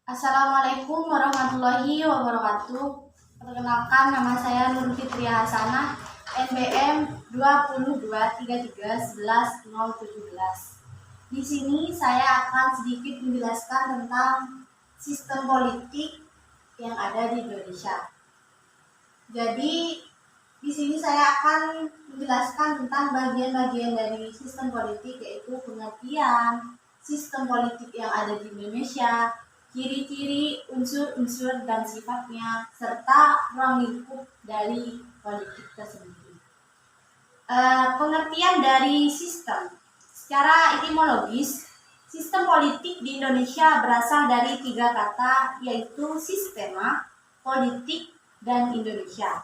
Assalamualaikum warahmatullahi wabarakatuh. Perkenalkan, nama saya Nur Fitria Hasanah, NBM 2023311017. Di sini saya akan sedikit menjelaskan tentang sistem politik yang ada di Indonesia. Jadi, di sini saya akan menjelaskan tentang bagian-bagian dari sistem politik, yaitu pengertian sistem politik yang ada di Indonesia, ciri-ciri, unsur-unsur dan sifatnya, serta ruang lingkup dari politik tersebut. Pengertian dari sistem. Secara etimologis, sistem politik di Indonesia berasal dari 3 kata, yaitu sistema, politik, dan Indonesia.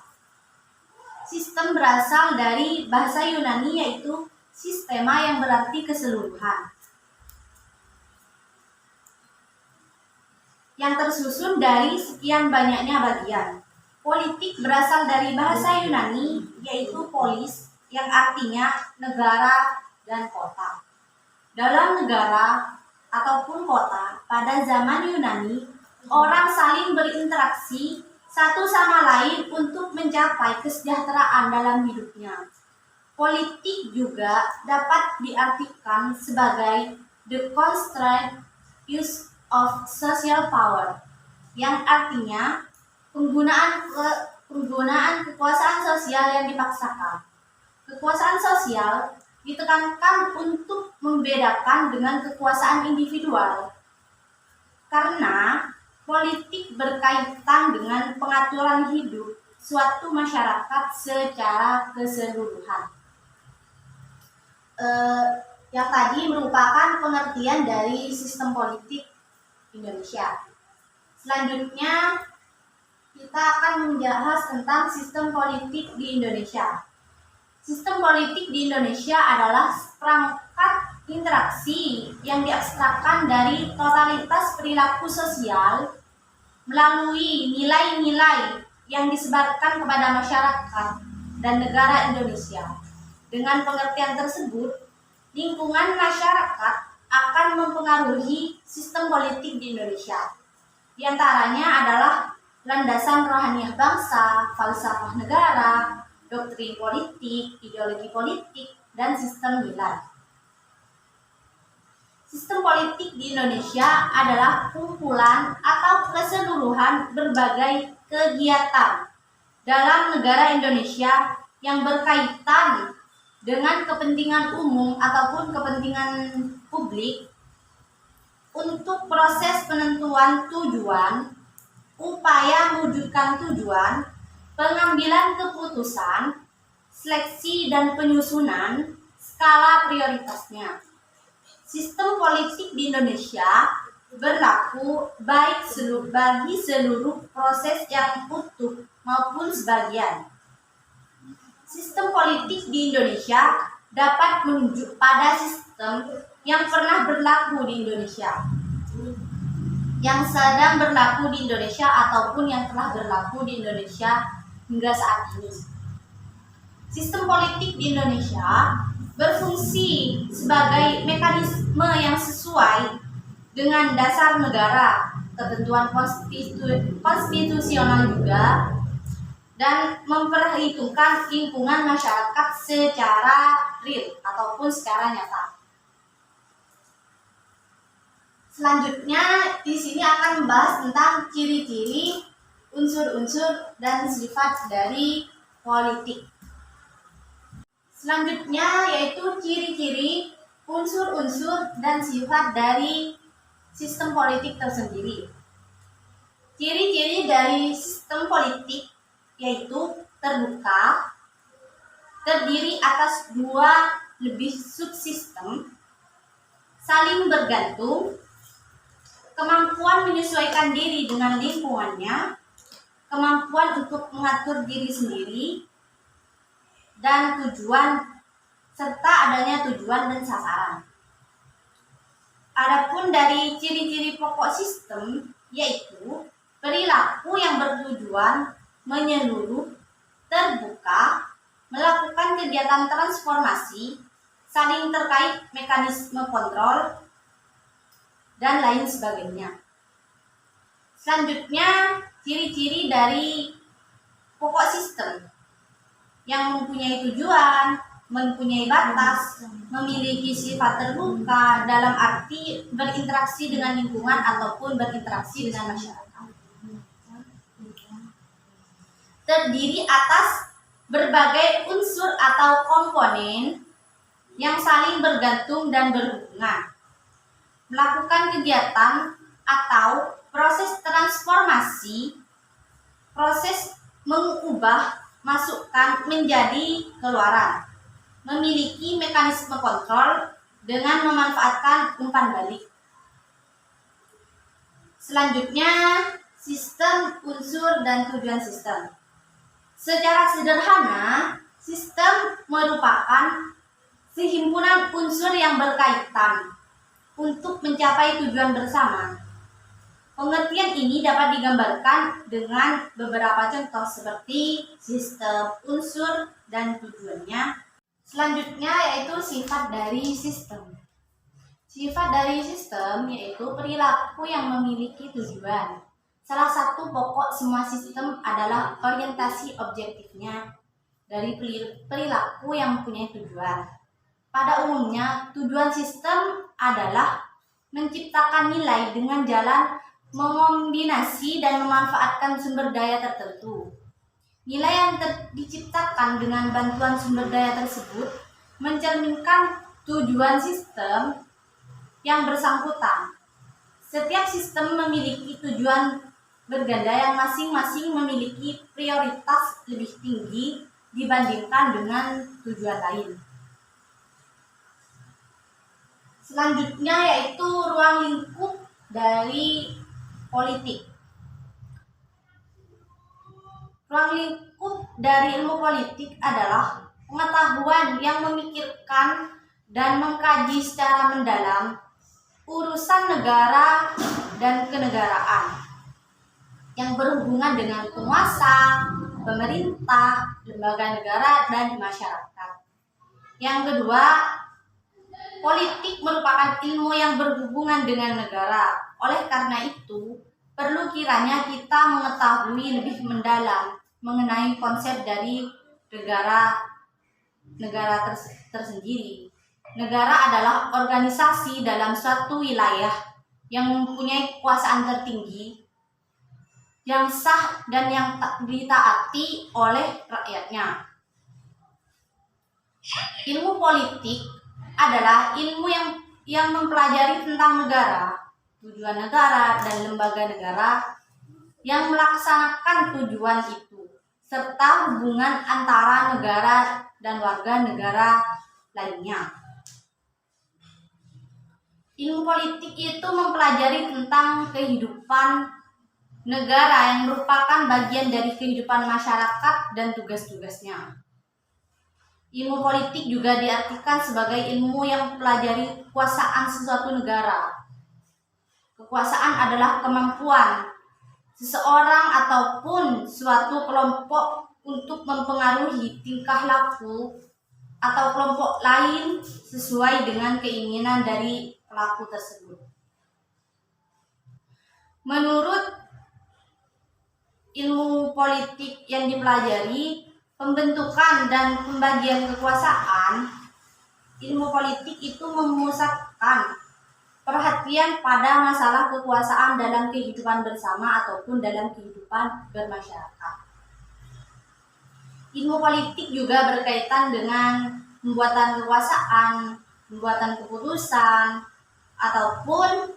Sistem berasal dari bahasa Yunani, yaitu sistema, yang berarti keseluruhan, yang tersusun dari sekian banyaknya bagian. Politik berasal dari bahasa Yunani, yaitu polis, yang artinya negara dan kota. Dalam negara ataupun kota, pada zaman Yunani, orang saling berinteraksi satu sama lain untuk mencapai kesejahteraan dalam hidupnya. Politik juga dapat diartikan sebagai the constraint use of social power, yang artinya penggunaan kekuasaan sosial yang dipaksakan. Kekuasaan sosial ditekankan untuk membedakan dengan kekuasaan individual, karena politik berkaitan dengan pengaturan hidup suatu masyarakat secara keseluruhan. Yang tadi merupakan pengertian dari sistem politik Indonesia. Selanjutnya kita akan membahas tentang sistem politik di Indonesia. Sistem politik di Indonesia adalah perangkat interaksi yang diabstrakkan dari totalitas perilaku sosial melalui nilai-nilai yang disebarkan kepada masyarakat dan negara Indonesia. Dengan pengertian tersebut, lingkungan masyarakat akan mempengaruhi sistem politik di Indonesia. Di antaranya adalah landasan rohaniah bangsa, falsafah negara, doktrin politik, ideologi politik, dan sistem nilai. Sistem politik di Indonesia adalah kumpulan atau keseluruhan berbagai kegiatan dalam negara Indonesia yang berkaitan dengan kepentingan umum ataupun kepentingan publik untuk proses penentuan tujuan, upaya mewujudkan tujuan, pengambilan keputusan, seleksi dan penyusunan skala prioritasnya. Sistem politik di Indonesia berlaku baik bagi seluruh proses yang utuh maupun sebagian. Sistem politik di Indonesia dapat menunjuk pada sistem yang pernah berlaku di Indonesia, yang sedang berlaku di Indonesia, ataupun yang telah berlaku di Indonesia hingga saat ini. Sistem politik di Indonesia berfungsi sebagai mekanisme yang sesuai dengan dasar negara, ketentuan konstitusional juga, dan memperhitungkan lingkungan masyarakat secara real ataupun secara nyata. Selanjutnya di sini akan membahas tentang ciri-ciri, unsur-unsur dan sifat dari politik. Selanjutnya yaitu ciri-ciri, unsur-unsur dan sifat dari sistem politik tersendiri. Ciri-ciri dari sistem politik yaitu terbuka, terdiri atas 2 lebih subsistem, saling bergantung, kemampuan menyesuaikan diri dengan lingkungannya, kemampuan untuk mengatur diri sendiri, dan tujuan, serta adanya tujuan dan sasaran. Adapun dari ciri-ciri pokok sistem yaitu perilaku yang bertujuan menyeluruh, terbuka, melakukan kegiatan transformasi, saling terkait mekanisme kontrol, dan lain sebagainya. Selanjutnya, ciri-ciri dari pokok sistem yang mempunyai tujuan, mempunyai batas, memiliki sifat terbuka dalam arti berinteraksi dengan lingkungan ataupun berinteraksi dengan masyarakat. Terdiri atas berbagai unsur atau komponen yang saling bergantung dan berhubungan. Melakukan kegiatan atau proses transformasi, proses mengubah masukan menjadi keluaran, memiliki mekanisme kontrol dengan memanfaatkan umpan balik. Selanjutnya, sistem, unsur, dan tujuan sistem. Secara sederhana, sistem merupakan sehimpunan unsur yang berkaitan untuk mencapai tujuan bersama. Pengertian ini dapat digambarkan dengan beberapa contoh seperti sistem, unsur, dan tujuannya. Selanjutnya yaitu sifat dari sistem. Sifat dari sistem yaitu perilaku yang memiliki tujuan. Salah satu pokok semua sistem adalah orientasi objektifnya dari perilaku yang mempunyai tujuan. Pada umumnya, tujuan sistem adalah menciptakan nilai dengan jalan mengombinasi dan memanfaatkan sumber daya tertentu. Nilai yang diciptakan dengan bantuan sumber daya tersebut mencerminkan tujuan sistem yang bersangkutan. Setiap sistem memiliki tujuan berganda yang masing-masing memiliki prioritas lebih tinggi dibandingkan dengan tujuan lain. Selanjutnya yaitu ruang lingkup dari politik. Ruang lingkup dari ilmu politik adalah pengetahuan yang memikirkan dan mengkaji secara mendalam urusan negara dan kenegaraan yang berhubungan dengan penguasa, pemerintah, lembaga negara, dan masyarakat. Yang kedua, politik merupakan ilmu yang berhubungan dengan negara. Oleh karena itu, perlu kiranya kita mengetahui lebih mendalam mengenai konsep dari negara tersendiri. Negara adalah organisasi dalam suatu wilayah yang mempunyai kekuasaan tertinggi, yang sah dan yang ditaati oleh rakyatnya. Ilmu politik adalah ilmu yang mempelajari tentang negara, tujuan negara, dan lembaga negara yang melaksanakan tujuan itu, serta hubungan antara negara dan warga negara lainnya. Ilmu politik itu mempelajari tentang kehidupan negara yang merupakan bagian dari kehidupan masyarakat dan tugas-tugasnya. Ilmu politik juga diartikan sebagai ilmu yang mempelajari kekuasaan sesuatu negara. Kekuasaan adalah kemampuan seseorang ataupun suatu kelompok untuk mempengaruhi tingkah laku atau kelompok lain sesuai dengan keinginan dari pelaku tersebut. Menurut ilmu politik yang dipelajari, pembentukan dan pembagian kekuasaan, ilmu politik itu memusatkan perhatian pada masalah kekuasaan dalam kehidupan bersama ataupun dalam kehidupan bermasyarakat. Ilmu politik juga berkaitan dengan pembuatan kekuasaan, pembuatan keputusan, ataupun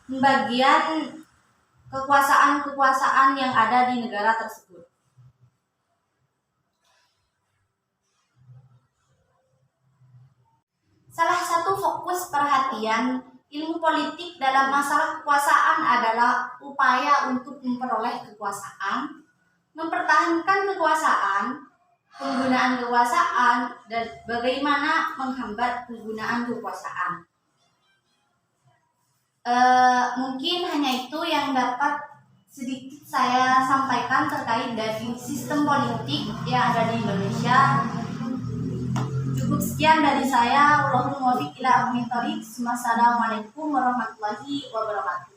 pembagian kekuasaan-kekuasaan yang ada di negara tersebut. Salah satu fokus perhatian ilmu politik dalam masalah kekuasaan adalah upaya untuk memperoleh kekuasaan, mempertahankan kekuasaan, penggunaan kekuasaan, dan bagaimana menghambat penggunaan kekuasaan. Mungkin hanya itu yang dapat sedikit saya sampaikan terkait dari sistem politik yang ada di Indonesia. Cukup sekian dari saya. Wassalamualaikum warahmatullahi wabarakatuh.